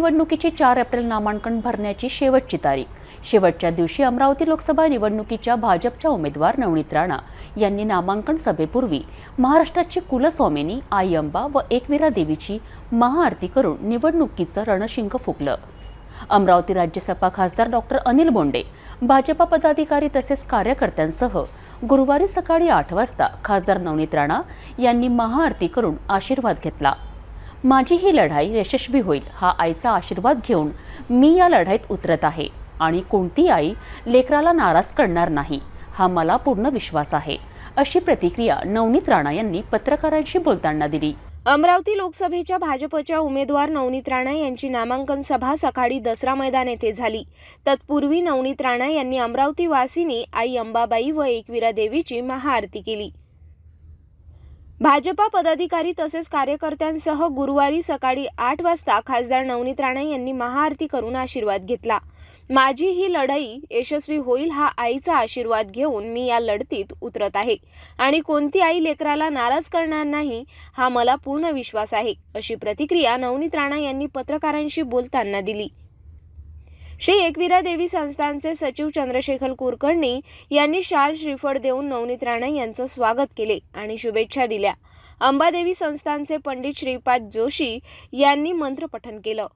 निवडणुकीची 4 एप्रिल नामांकन भरण्याची शेवटची तारीख। शेवटच्या दिवशी अमरावती लोकसभा निवडणुकीच्या भाजपच्या उमेदवार नवनीत राणा यांनी नामांकन सभेपूर्वी महाराष्ट्राची कुलस्वामिनी आई अंबा व एकविरा देवीची महाआरती करून निवडणुकीचं रणशिंग फुंकलं। अमरावती राज्यसभा खासदार डॉ. अनिल बोंडे, भाजपा पदाधिकारी तसेच कार्यकर्त्यांसह गुरुवारी सकाळी 8 वाजता खासदार नवनीत राणा यांनी महाआरती करून आशीर्वाद घेतला। माझी ही लढाई यशस्वी होईल हा आईचा आशीर्वाद घेऊन मी या लढाईत उतरत आहे आणि कोणती आई लेकराला नाराज करणार नाही हा मला पूर्ण विश्वास आहे, अशी प्रतिक्रिया नवनीत राणा यांनी पत्रकारांशी बोलताना दिली। अमरावती लोकसभेच्या भाजपच्या उमेदवार नवनीत राणा यांची नामांकन सभा सकाळी दसरा मैदान येथे झाली। तत्पूर्वी नवनीत राणा यांनी अमरावती वासिनी आई अंबाबाई व एकविरा देवीची महाआरती केली। भाजपा पदाधिकारी तसेच कार्यकर्त्यांसह गुरुवारी सकाळी 8 वाजता खासदार नवनीत राणा यांनी महाआरती करून आशीर्वाद घेतला। माझी ही लढाई यशस्वी होईल हा आईचा आशीर्वाद घेऊन मी या लढतीत उतरत आहे आणि कोणती आई लेकराला नाराज करणार नाही हा मला पूर्ण विश्वास आहे, अशी प्रतिक्रिया नवनीत राणा यांनी पत्रकारांशी बोलताना दिली। श्री एकविरा देवी संस्थानचे सचिव चंद्रशेखर कुलकर्णी यांनी शाल श्रीफळ देऊन नवनीत राणा यांचं स्वागत केले आणि शुभेच्छा दिल्या। अंबादेवी संस्थानचे पंडित श्रीपाद जोशी यांनी मंत्रपठण केलं।